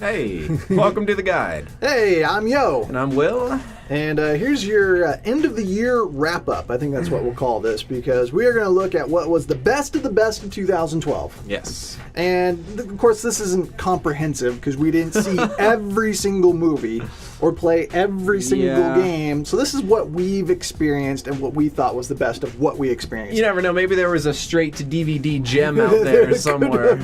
Hey, welcome to the guide. Hey, I'm Yo. And I'm Will. And here's your end of the year wrap up. I think that's what we'll call this, because we are going to look at what was the best of 2012. Yes. And of course, this isn't comprehensive because we didn't see every single movie or play every single game. So this is what we've experienced and what we thought was the best of what we experienced. You never know. Maybe there was a straight to DVD gem out there somewhere.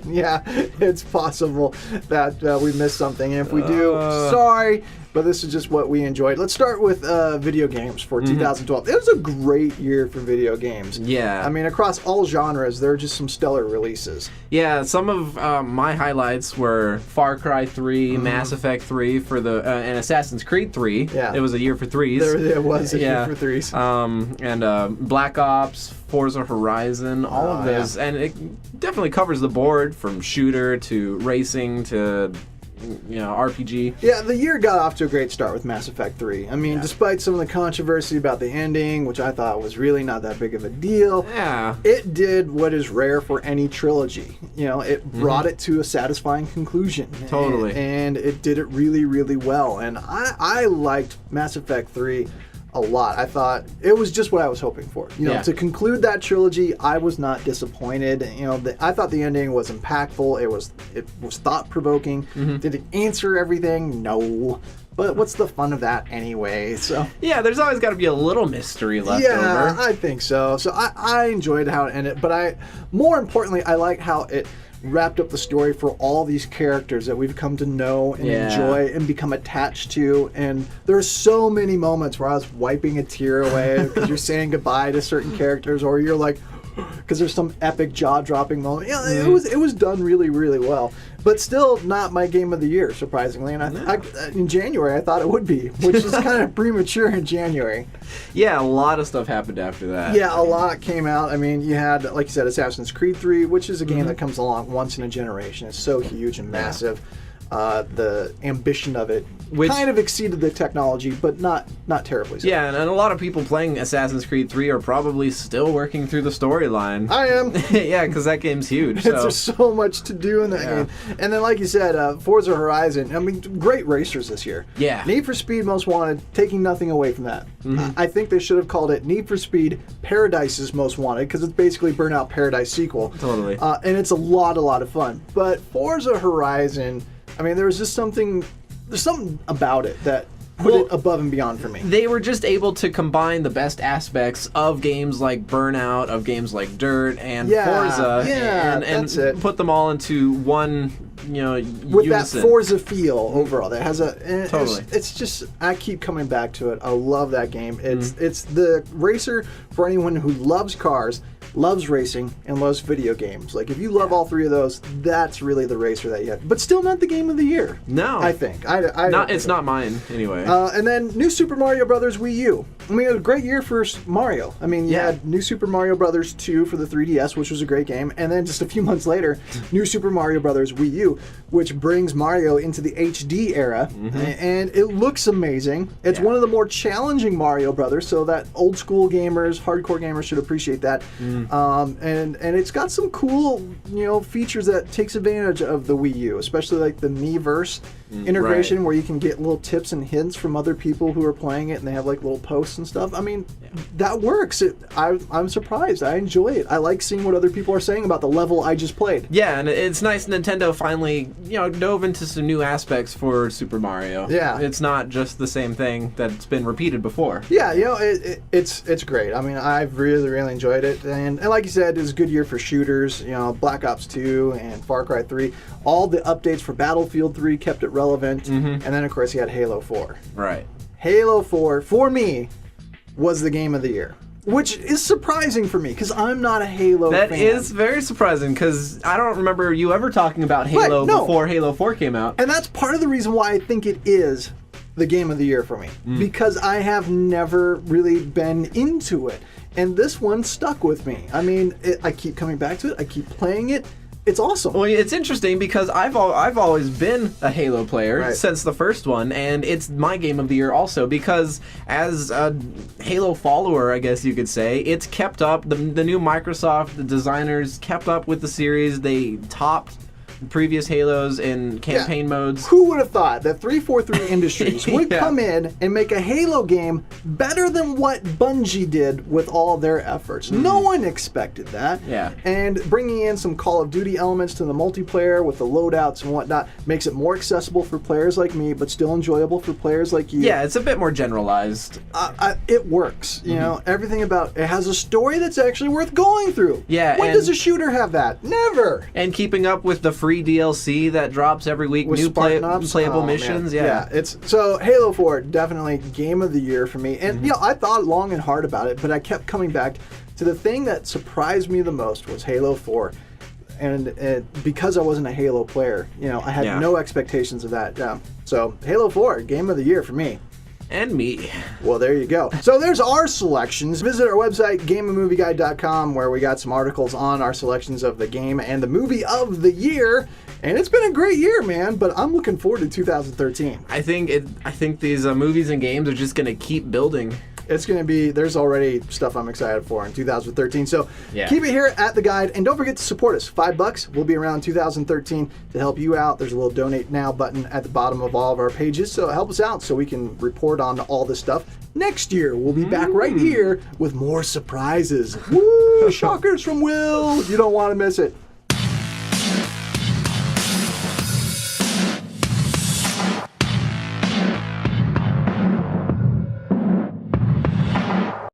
Yeah, it's possible that we missed something. And if we do, sorry. But this is just what we enjoyed. Let's start with video games for 2012. It was a great year for video games. Yeah. I mean, across all genres, there are just some stellar releases. Yeah, some of my highlights were Far Cry 3, Mass Effect 3, for the and Assassin's Creed 3. Yeah. It was a year for threes. It was a year for threes. And Black Ops, Forza Horizon, all of those. Yeah. And it definitely covers the board from shooter to racing to RPG. Yeah, the year got off to a great start with Mass Effect 3. I mean, despite some of the controversy about the ending, which I thought was really not that big of a deal, it did what is rare for any trilogy. It brought it to a satisfying conclusion. Totally. And it did it really, really well. And I liked Mass Effect 3 a lot. I thought it was just what I was hoping for. To conclude that trilogy, I was not disappointed. I thought the ending was impactful. It was thought-provoking. Did it answer everything? No. But what's the fun of that anyway? So yeah, there's always got to be a little mystery left over. Yeah, I think so. So I enjoyed how it ended, but more importantly, I like how it wrapped up the story for all these characters that we've come to know and enjoy and become attached to. And there's so many moments where I was wiping a tear away because you're saying goodbye to certain characters, or you're like, because there's some epic jaw-dropping moment. Yeah, it was done really, really well. But still not my game of the year, surprisingly. And I in January, I thought it would be, which is kind of premature in January. Yeah, a lot of stuff happened after that. Yeah, a lot came out. I mean, you had, like you said, Assassin's Creed 3, which is a game that comes along once in a generation. It's so huge and massive. The ambition of it kind of exceeded the technology, but not terribly so. Yeah, and a lot of people playing Assassin's Creed 3 are probably still working through the storyline. I am. Yeah, because that game's huge. There's so much to do in that game. And then, like you said, Forza Horizon, I mean, great racers this year. Yeah. Need for Speed Most Wanted, taking nothing away from that. I think they should have called it Need for Speed Paradise's Most Wanted, because it's basically Burnout Paradise sequel. Totally. And it's a lot of fun. But Forza Horizon, I mean, there's something about it that put it above and beyond for me. They were just able to combine the best aspects of games like Burnout, of games like Dirt and Forza, and put them all into one, with unison. That Forza feel overall. That has totally. It's just, I keep coming back to it. I love that game. It's the racer for anyone who loves cars, loves racing, and loves video games. Like, if you love all three of those, that's really the racer that you have. But still not the game of the year. No. I think. It's not mine, anyway. And then New Super Mario Bros. Wii U. I mean, it was a great year for Mario. I mean, you had New Super Mario Bros. 2 for the 3DS, which was a great game. And then just a few months later, New Super Mario Bros. Wii U, which brings Mario into the HD era. And it looks amazing. It's one of the more challenging Mario Brothers, so that old school gamers, hardcore gamers should appreciate that. And it's got some cool, features that takes advantage of the Wii U, especially like the Miiverse integration, where you can get little tips and hints from other people who are playing it, and they have like little posts and stuff. I mean, that works. I'm surprised. I enjoy it. I like seeing what other people are saying about the level I just played. Yeah, and it's nice Nintendo finally, dove into some new aspects for Super Mario. Yeah. It's not just the same thing that's been repeated before. Yeah, it's great. I mean, I've really, really enjoyed it. And like you said, it was a good year for shooters. Black Ops 2 and Far Cry 3. All the updates for Battlefield 3 kept it relevant. And then, of course, you had Halo 4. Right. Halo 4, for me, was the game of the year. Which is surprising for me, because I'm not a Halo fan. That is very surprising, because I don't remember you ever talking about Halo before Halo 4 came out. And that's part of the reason why I think it is the game of the year for me. Because I have never really been into it. And this one stuck with me. I mean, I keep coming back to it. I keep playing it. It's awesome. Well, it's interesting because I've always been a Halo player since the first one, and it's my game of the year also because as a Halo follower, I guess you could say, it's kept up. The new Microsoft, the designers kept up with the series. They topped previous Halos in campaign modes. Who would have thought that 343 Industries would Yeah. come in and make a Halo game better than what Bungie did with all their efforts? No one expected that. Yeah. And bringing in some Call of Duty elements to the multiplayer with the loadouts and whatnot makes it more accessible for players like me, but still enjoyable for players like you. Yeah, it's a bit more generalized. It works. You know, everything about it has a story that's actually worth going through. Yeah, When and- does a shooter have that? Never. And keeping up with the free DLC that drops every week, With new Spartan Ops? playable Oh, man. missions. Yeah. It's so Halo 4 definitely game of the year for me. And you know, I thought long and hard about it, but I kept coming back to the thing that surprised me the most was Halo 4. And because I wasn't a Halo player, you know, I had no expectations of that. So Halo 4 game of the year for me. And me. Well, there you go. So there's our selections. Visit our website, gameandmovieguide.com, where we got some articles on our selections of the game and the movie of the year. And it's been a great year, man, but I'm looking forward to 2013. I think these movies and games are just going to keep building. It's going to be, there's already stuff I'm excited for in 2013. So Yeah. keep it here at The Guide. And don't forget to support us. $5. We'll be around 2013 to help you out. There's a little donate now button at the bottom of all of our pages. So help us out so we can report on all this stuff. Next year, we'll be back right here with more surprises. Woo! Shockers from Will. You don't want to miss it.